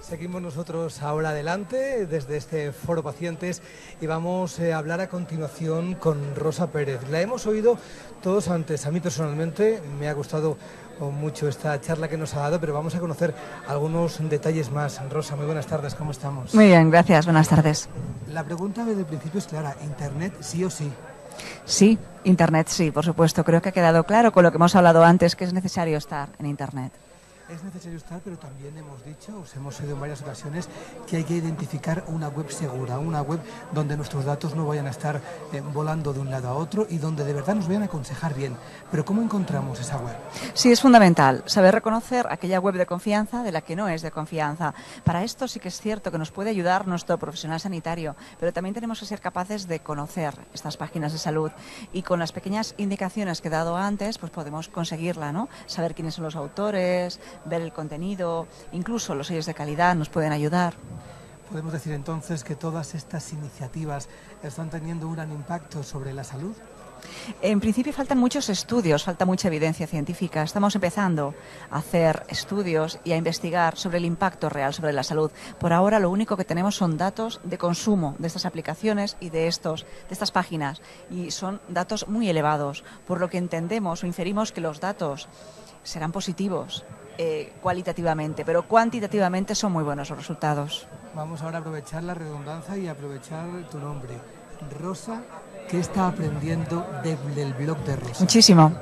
Seguimos nosotros ahora adelante desde este Foro Pacientes y vamos a hablar a continuación con Rosa Pérez. La hemos oído todos antes. A mí personalmente me ha gustado mucho esta charla que nos ha dado, pero vamos a conocer algunos detalles más. Rosa, muy buenas tardes, ¿cómo estamos? Muy bien, gracias, buenas tardes. La pregunta desde el principio es clara, ¿Internet sí o sí? Sí, Internet sí, por supuesto. Creo que ha quedado claro con lo que hemos hablado antes, que es necesario estar en Internet. Es necesario estar, pero también hemos dicho, os hemos oído en varias ocasiones, que hay que identificar una web segura, una web donde nuestros datos no vayan a estar volando de un lado a otro y donde de verdad nos vayan a aconsejar bien. Pero ¿cómo encontramos esa web? Sí, es fundamental saber reconocer aquella web de confianza de la que no es de confianza. Para esto sí que es cierto que nos puede ayudar nuestro profesional sanitario, pero también tenemos que ser capaces de conocer estas páginas de salud y con las pequeñas indicaciones que he dado antes, pues podemos conseguirla, ¿no? Saber quiénes son los autores, ver el contenido, incluso los sellos de calidad nos pueden ayudar. ¿Podemos decir entonces que todas estas iniciativas están teniendo un gran impacto sobre la salud? En principio faltan muchos estudios, falta mucha evidencia científica. Estamos empezando a hacer estudios y a investigar sobre el impacto real sobre la salud. Por ahora lo único que tenemos son datos de consumo de estas aplicaciones y de estas páginas. Y son datos muy elevados, por lo que entendemos o inferimos que los datos serán positivos cualitativamente, pero cuantitativamente son muy buenos los resultados. Vamos ahora a aprovechar la redundancia y aprovechar tu nombre. Rosa, ¿qué está aprendiendo del blog de Rosa? Muchísimo.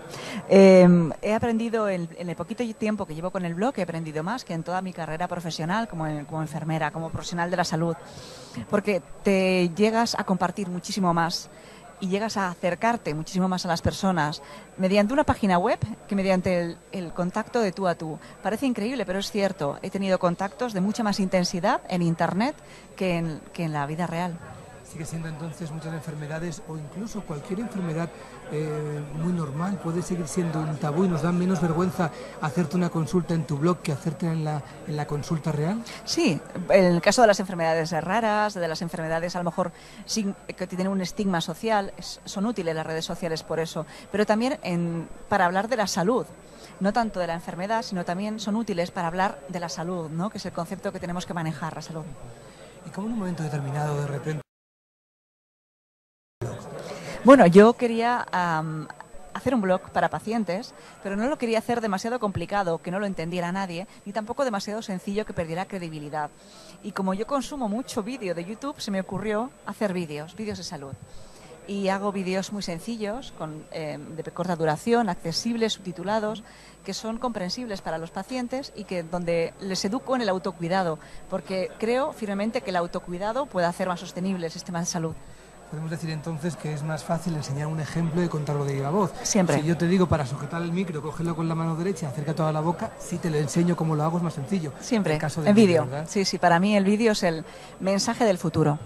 He aprendido en el poquito tiempo que llevo con el blog, he aprendido más que en toda mi carrera profesional como enfermera, como profesional de la salud, porque te llegas a compartir muchísimo más y llegas a acercarte muchísimo más a las personas mediante una página web que mediante el contacto de tú a tú. Parece increíble, pero es cierto. He tenido contactos de mucha más intensidad en Internet que en la vida real. Sigue siendo entonces muchas enfermedades o incluso cualquier enfermedad muy normal puede seguir siendo un tabú y nos da menos vergüenza hacerte una consulta en tu blog que hacerte en la consulta real. Sí, en el caso de las enfermedades raras, de las enfermedades a lo mejor que tienen un estigma social, son útiles las redes sociales por eso, pero también para hablar de la salud. No tanto de la enfermedad, sino también son útiles para hablar de la salud, ¿no? Que es el concepto que tenemos que manejar, la salud. Y como en un momento determinado de repente... Bueno, yo quería hacer un blog para pacientes, pero no lo quería hacer demasiado complicado, que no lo entendiera nadie, ni tampoco demasiado sencillo que perdiera credibilidad. Y como yo consumo mucho vídeo de YouTube, se me ocurrió hacer vídeos de salud. Y hago vídeos muy sencillos, de corta duración, accesibles, subtitulados, que son comprensibles para los pacientes y donde les educo en el autocuidado, porque creo firmemente que el autocuidado puede hacer más sostenible el sistema de salud. Podemos decir entonces que es más fácil enseñar un ejemplo y contarlo de viva voz. Siempre. Si yo te digo para sujetar el micro, cogerlo con la mano derecha, acerca toda la boca, si te lo enseño cómo lo hago es más sencillo. Siempre, en vídeo. Sí, para mí el vídeo es el mensaje del futuro.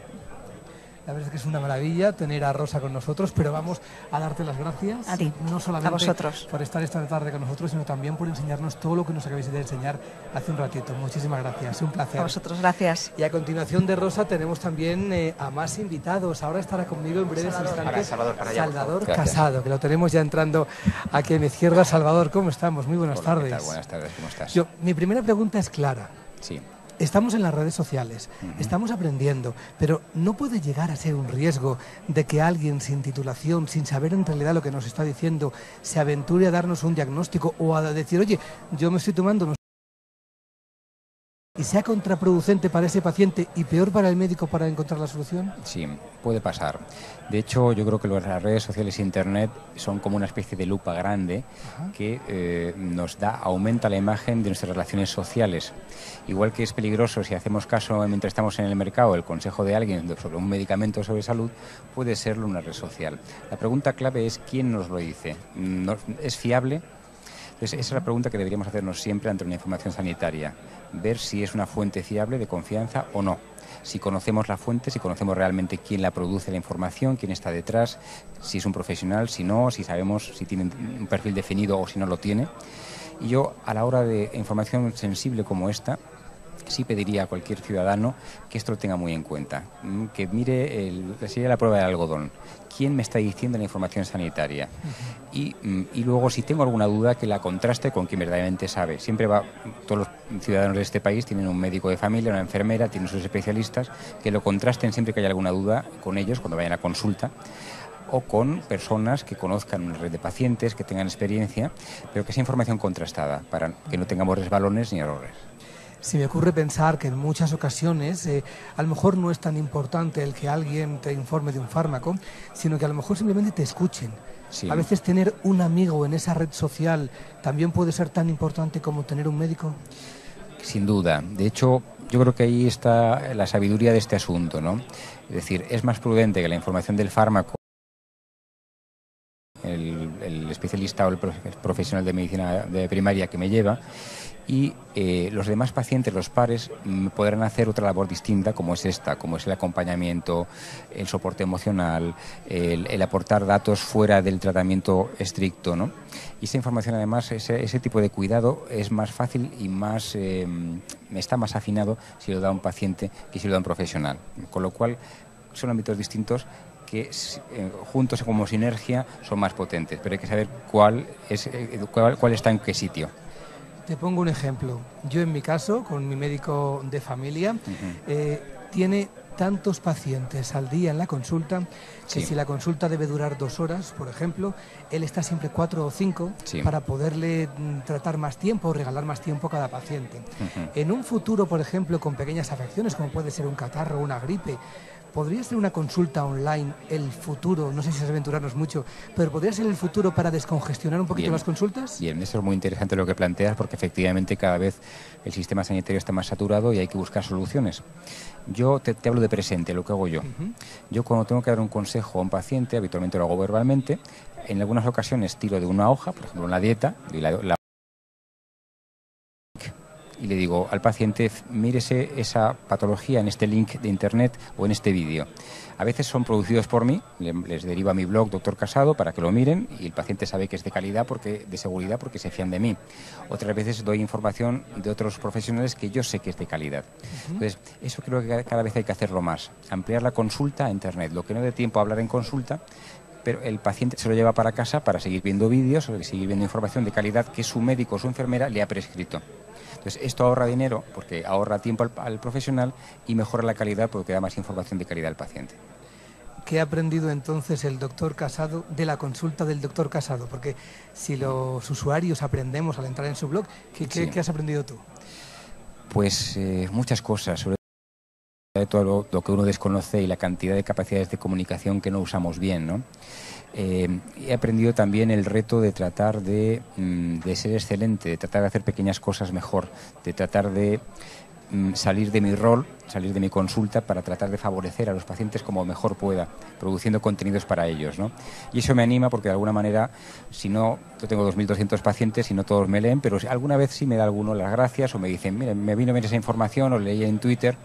La verdad es que es una maravilla tener a Rosa con nosotros, pero vamos a darte las gracias. A ti, no solamente a vosotros, por estar esta tarde con nosotros, sino también por enseñarnos todo lo que nos acabáis de enseñar hace un ratito. Muchísimas gracias, un placer. A vosotros, gracias. Y a continuación de Rosa tenemos también a más invitados. Ahora estará conmigo en breves instantes Salvador Casado, que lo tenemos ya entrando aquí a mi izquierda. Salvador, ¿cómo estamos? Muy buenas tardes. ¿Qué tal? Buenas tardes, ¿cómo estás? Mi primera pregunta es clara. Sí. Estamos en las redes sociales, estamos aprendiendo, pero ¿no puede llegar a ser un riesgo de que alguien sin titulación, sin saber en realidad lo que nos está diciendo, se aventure a darnos un diagnóstico o a decir, oye, yo me estoy tomando y sea contraproducente para ese paciente y peor para el médico para encontrar la solución? Sí, puede pasar. De hecho, yo creo que las redes sociales e Internet son como una especie de lupa grande que aumenta la imagen de nuestras relaciones sociales. Igual que es peligroso si hacemos caso mientras estamos en el mercado el consejo de alguien sobre un medicamento sobre salud, puede serlo una red social. La pregunta clave es ¿quién nos lo dice? ¿Es fiable? Entonces, esa es la pregunta que deberíamos hacernos siempre ante una información sanitaria, ver si es una fuente fiable de confianza o no. Si conocemos la fuente, si conocemos realmente quién la produce la información, quién está detrás, si es un profesional, si no, si sabemos si tiene un perfil definido o si no lo tiene. Y yo, a la hora de información sensible como esta, sí pediría a cualquier ciudadano que esto lo tenga muy en cuenta, que mire sería la prueba del algodón. ¿Quién me está diciendo la información sanitaria? Y luego, si tengo alguna duda, que la contraste con quien verdaderamente sabe. Todos los ciudadanos de este país tienen un médico de familia, una enfermera, tienen sus especialistas, que lo contrasten siempre que haya alguna duda con ellos cuando vayan a consulta, o con personas que conozcan una red de pacientes, que tengan experiencia, pero que sea información contrastada, para que no tengamos resbalones ni errores. Se me ocurre pensar que en muchas ocasiones a lo mejor no es tan importante el que alguien te informe de un fármaco, sino que a lo mejor simplemente te escuchen. Sí. A veces tener un amigo en esa red social también puede ser tan importante como tener un médico. Sin duda. De hecho, yo creo que ahí está la sabiduría de este asunto, ¿no? Es decir, es más prudente que la información del fármaco el especialista o el profesional de medicina de primaria que me lleva, y los demás pacientes, los pares, podrán hacer otra labor distinta, como es esta, como es el acompañamiento, el soporte emocional, el aportar datos fuera del tratamiento estricto, ¿no? Y esa información, además, ese tipo de cuidado es más fácil y está más afinado si lo da un paciente que si lo da un profesional. Con lo cual, son ámbitos distintos que juntos como sinergia son más potentes, pero hay que saber cuál está en qué sitio. Te pongo un ejemplo. Yo, en mi caso, con mi médico de familia, tiene tantos pacientes al día en la consulta que si la consulta debe durar 2 horas, por ejemplo, él está siempre 4 o 5 para poderle tratar más tiempo, regalar más tiempo a cada paciente. En un futuro, por ejemplo, con pequeñas afecciones, como puede ser un catarro o una gripe, ¿podría ser una consulta online el futuro? No sé si es aventurarnos mucho, pero ¿podría ser el futuro para descongestionar un poquito las consultas? Bien, eso es muy interesante lo que planteas, porque efectivamente cada vez el sistema sanitario está más saturado y hay que buscar soluciones. Yo te hablo de presente, lo que hago yo. Yo, cuando tengo que dar un consejo a un paciente, habitualmente lo hago verbalmente. En algunas ocasiones tiro de una hoja, por ejemplo, una dieta, y le digo al paciente: mírese esa patología en este link de internet o en este vídeo. A veces son producidos por mí, les derivo a mi blog Doctor Casado para que lo miren, y el paciente sabe que es de calidad, de seguridad, porque se fían de mí. Otras veces doy información de otros profesionales que yo sé que es de calidad. Entonces, eso creo que cada vez hay que hacerlo más, ampliar la consulta a internet. Lo que no dé tiempo a hablar en consulta, pero el paciente se lo lleva para casa para seguir viendo vídeos o seguir viendo información de calidad que su médico o su enfermera le ha prescrito. Entonces, esto ahorra dinero, porque ahorra tiempo al profesional, y mejora la calidad porque da más información de calidad al paciente. ¿Qué ha aprendido entonces el doctor Casado de la consulta del doctor Casado? Porque si los usuarios aprendemos al entrar en su blog, ¿qué has aprendido tú? Pues muchas cosas, sobre todo lo que uno desconoce y la cantidad de capacidades de comunicación que no usamos bien, ¿no? He aprendido también el reto de tratar de ser excelente, de tratar de hacer pequeñas cosas mejor, de tratar de salir de mi rol, salir de mi consulta, para tratar de favorecer a los pacientes como mejor pueda, produciendo contenidos para ellos, ¿no? Y eso me anima, porque de alguna manera, si no, yo tengo 2.200 pacientes y no todos me leen, pero alguna vez sí me da alguno las gracias, o me dicen: mire, me vino bien esa información, o leí en Twitter.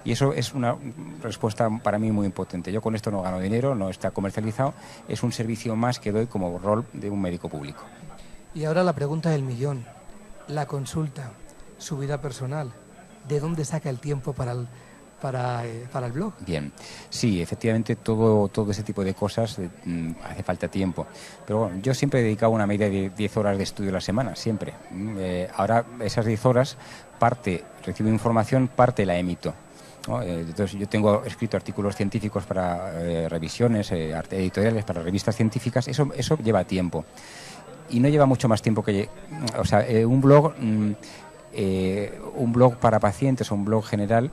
Y eso es una respuesta para mí muy potente. Yo con esto no gano dinero, no está comercializado, es un servicio más que doy como rol de un médico público. Y ahora la pregunta del millón: la consulta, su vida personal, ¿de dónde saca el tiempo para el blog? Bien, sí, efectivamente todo ese tipo de cosas hace falta tiempo. Pero bueno, yo siempre he dedicado una media de 10 horas de estudio a la semana, siempre. Ahora esas 10 horas, parte recibo información, parte la emito, ¿no? Entonces, yo tengo escrito artículos científicos para revisiones, editoriales para revistas científicas. Eso lleva tiempo. Y no lleva mucho más tiempo que... O sea, un blog para pacientes o un blog general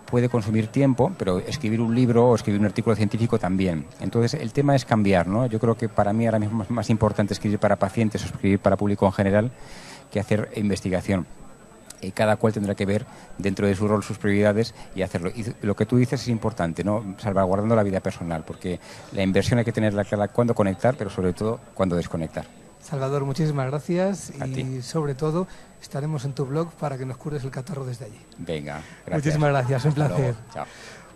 puede consumir tiempo, pero escribir un libro o escribir un artículo científico también. Entonces, el tema es cambiar, ¿no? Yo creo que para mí ahora mismo es más importante escribir para pacientes o escribir para público en general que hacer investigación. Cada cual tendrá que ver dentro de su rol sus prioridades y hacerlo. Y lo que tú dices es importante, ¿no? Salvaguardando la vida personal, porque la inversión hay que tenerla clara cuando conectar, pero sobre todo cuando desconectar. Salvador, muchísimas gracias, y sobre todo estaremos en tu blog para que nos cures el catarro desde allí. Venga, gracias. Muchísimas gracias, un placer. Chao.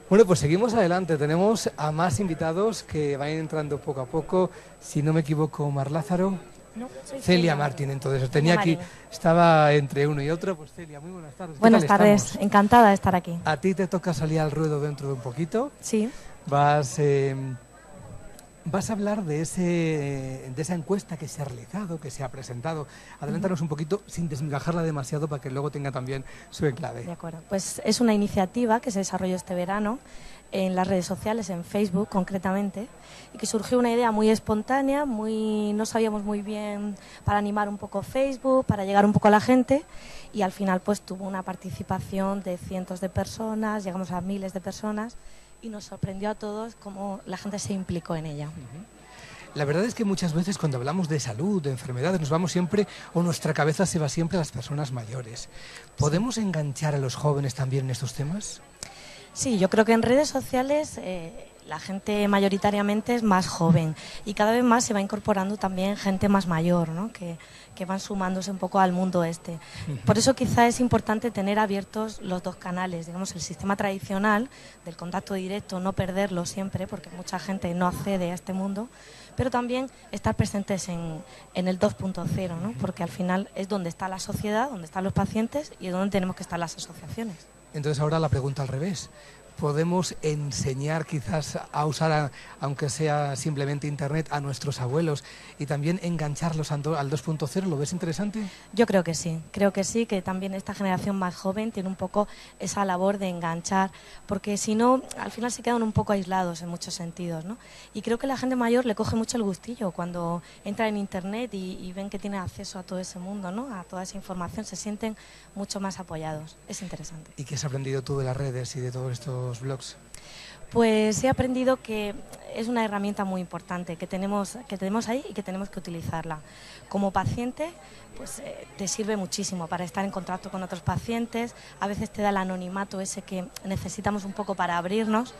Bueno, pues seguimos adelante. Tenemos a más invitados que van entrando poco a poco. Si no me equivoco, Mar Lázaro. No, soy Celia Martín, entonces tenía aquí, estaba entre uno y otro. Pues Celia, muy buenas tardes. Buenas tardes, encantada de estar aquí. A ti te toca salir al ruedo dentro de un poquito. Sí. Vas a hablar de esa encuesta que se ha realizado, que se ha presentado. Adelántanos un poquito sin desmigajarla demasiado para que luego tenga también su enclave. De acuerdo. Pues es una iniciativa que se desarrolló este verano en las redes sociales, en Facebook concretamente, y que surgió una idea muy espontánea, no sabíamos muy bien, para animar un poco Facebook, para llegar un poco a la gente, y al final pues tuvo una participación de cientos de personas, llegamos a miles de personas, y nos sorprendió a todos cómo la gente se implicó en ella. La verdad es que muchas veces cuando hablamos de salud, de enfermedades, nos vamos siempre, o nuestra cabeza se va siempre a las personas mayores. ¿Podemos enganchar a los jóvenes también en estos temas? Sí, yo creo que en redes sociales la gente mayoritariamente es más joven y cada vez más se va incorporando también gente más mayor, ¿no? que van sumándose un poco al mundo este. Por eso quizá es importante tener abiertos los dos canales, digamos el sistema tradicional del contacto directo, no perderlo siempre porque mucha gente no accede a este mundo, pero también estar presentes en el 2.0, ¿no? Porque al final es donde está la sociedad, donde están los pacientes y es donde tenemos que estar las asociaciones. Entonces ahora la pregunta al revés. ¿Podemos enseñar quizás a usar, aunque sea simplemente Internet, a nuestros abuelos y también engancharlos al 2.0? ¿Lo ves interesante? Yo creo que sí, que también esta generación más joven tiene un poco esa labor de enganchar, porque si no, al final se quedan un poco aislados en muchos sentidos, ¿no? Y creo que la gente mayor le coge mucho el gustillo cuando entra en Internet y ven que tiene acceso a todo ese mundo, ¿no? A toda esa información, se sienten mucho más apoyados. Es interesante. ¿Y qué has aprendido tú de las redes y de todos estos blogs? Pues he aprendido que es una herramienta muy importante que tenemos ahí y que tenemos que utilizarla. Como paciente, pues te sirve muchísimo para estar en contacto con otros pacientes, a veces te da el anonimato ese que necesitamos un poco para abrirnos,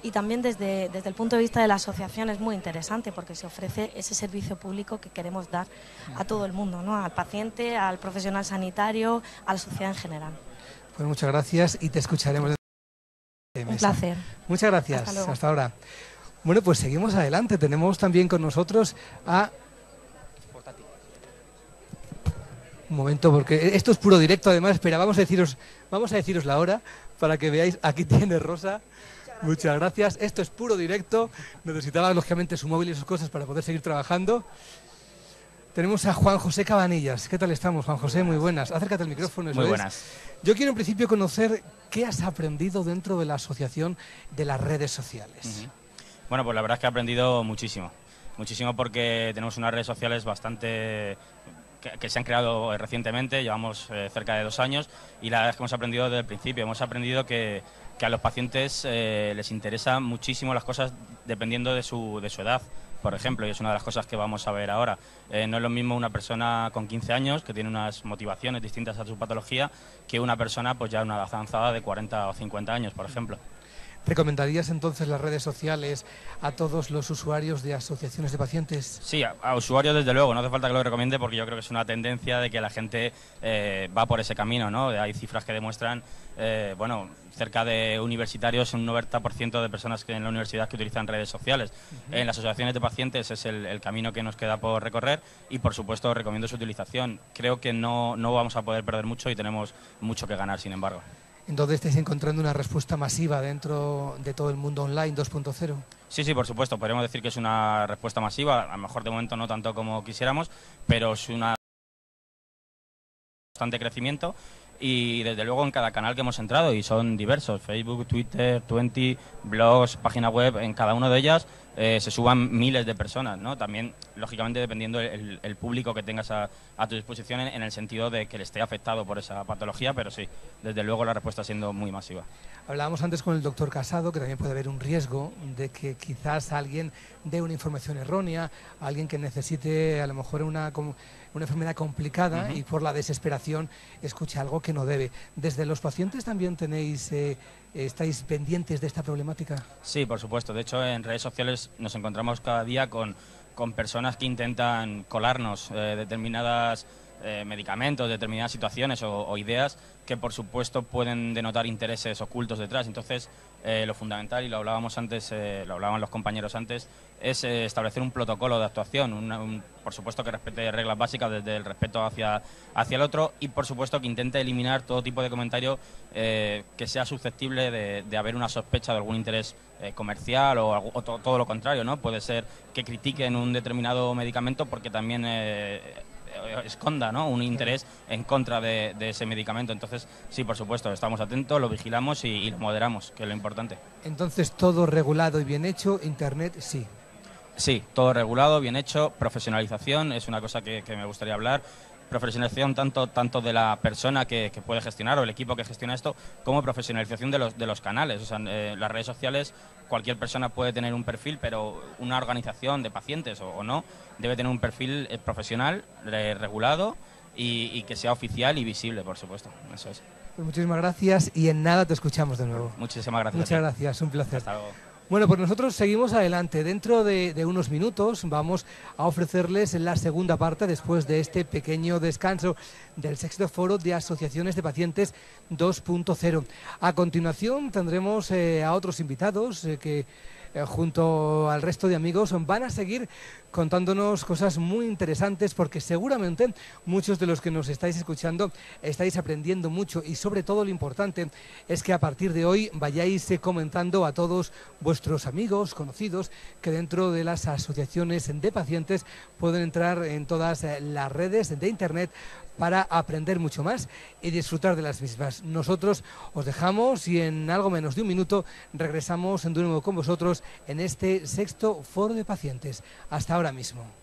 y también desde el punto de vista de la asociación es muy interesante porque se ofrece ese servicio público que queremos dar a todo el mundo, ¿no? Al paciente, al profesional sanitario, a la sociedad en general. Pues muchas gracias y te escucharemos. Un placer. Muchas gracias. Hasta ahora. Bueno, pues seguimos adelante. Tenemos también con nosotros a... Un momento, porque esto es puro directo. Además, espera, vamos a deciros la hora para que veáis. Aquí tiene Rosa. Muchas gracias. Esto es puro directo. Necesitaba, lógicamente, su móvil y sus cosas para poder seguir trabajando. Tenemos a Juan José Cabanillas. ¿Qué tal estamos, Juan José? Muy buenas. Acércate al micrófono. Muy buenas. Yo quiero en principio conocer qué has aprendido dentro de la asociación de las redes sociales. Bueno, pues la verdad es que he aprendido muchísimo. Muchísimo porque tenemos unas redes sociales bastante... que se han creado recientemente, llevamos cerca de 2 años, y la verdad es que hemos aprendido desde el principio. Hemos aprendido que a los pacientes les interesan muchísimo las cosas dependiendo de su edad. Por ejemplo, y es una de las cosas que vamos a ver ahora. No es lo mismo una persona con 15 años que tiene unas motivaciones distintas a su patología que una persona pues ya una edad avanzada de 40 o 50 años, por ejemplo. ¿Recomendarías entonces las redes sociales a todos los usuarios de asociaciones de pacientes? Sí, a usuarios desde luego, no hace falta que lo recomiende porque yo creo que es una tendencia de que la gente va por ese camino, ¿no? Hay cifras que demuestran, cerca de universitarios, un 90% de personas que en la universidad que utilizan redes sociales. En las asociaciones de pacientes es el camino que nos queda por recorrer y por supuesto recomiendo su utilización. Creo que no vamos a poder perder mucho y tenemos mucho que ganar, sin embargo. Entonces, ¿estáis encontrando una respuesta masiva dentro de todo el mundo online 2.0? Sí, por supuesto. Podríamos decir que es una respuesta masiva. A lo mejor de momento no tanto como quisiéramos, pero es una constante crecimiento y desde luego en cada canal que hemos entrado, y son diversos, Facebook, Twitter, Twenty, blogs, página web, en cada una de ellas se suban miles de personas, ¿no? También, lógicamente, dependiendo el público que tengas a tu disposición en el sentido de que le esté afectado por esa patología, pero sí, desde luego la respuesta siendo muy masiva. Hablábamos antes con el doctor Casado que también puede haber un riesgo de que quizás alguien dé una información errónea, alguien que necesite a lo mejor una enfermedad complicada y por la desesperación escuche algo que no debe. ¿Desde los pacientes también estáis pendientes de esta problemática? Sí, por supuesto. De hecho, en redes sociales nos encontramos cada día con personas que intentan colarnos determinadas medicamentos, determinadas situaciones o ideas que por supuesto pueden denotar intereses ocultos detrás. Entonces lo fundamental, y lo hablábamos antes, lo hablaban los compañeros antes, es establecer un protocolo de actuación, por supuesto que respete reglas básicas desde el respeto hacia el otro, y por supuesto que intente eliminar todo tipo de comentario que sea susceptible de haber una sospecha de algún interés comercial o todo lo contrario, ¿no? Puede ser que critiquen un determinado medicamento porque también esconda, ¿no?, un interés en contra de ese medicamento. Entonces, sí, por supuesto, estamos atentos, lo vigilamos y lo moderamos, que es lo importante. Entonces, todo regulado y bien hecho, Internet sí. Sí, todo regulado, bien hecho, profesionalización, es una cosa que me gustaría hablar. Profesionalización tanto de la persona que puede gestionar o el equipo que gestiona esto, como profesionalización de los canales. O sea, las redes sociales, cualquier persona puede tener un perfil, pero una organización de pacientes o no, debe tener un perfil profesional, regulado y que sea oficial y visible, por supuesto. Eso es. Pues muchísimas gracias y en nada te escuchamos de nuevo. Muchísimas gracias. Muchas gracias, un placer. Hasta luego. Bueno, pues nosotros seguimos adelante. Dentro de unos minutos vamos a ofrecerles la segunda parte después de este pequeño descanso del sexto foro de asociaciones de pacientes 2.0. A continuación tendremos a otros invitados que junto al resto de amigos van a seguir contándonos cosas muy interesantes, porque seguramente muchos de los que nos estáis escuchando estáis aprendiendo mucho, y sobre todo lo importante es que a partir de hoy vayáis comentando a todos vuestros amigos, conocidos, que dentro de las asociaciones de pacientes pueden entrar en todas las redes de Internet para aprender mucho más y disfrutar de las mismas. Nosotros os dejamos y en algo menos de un minuto regresamos de nuevo con vosotros en este sexto foro de pacientes. Hasta ahora mismo.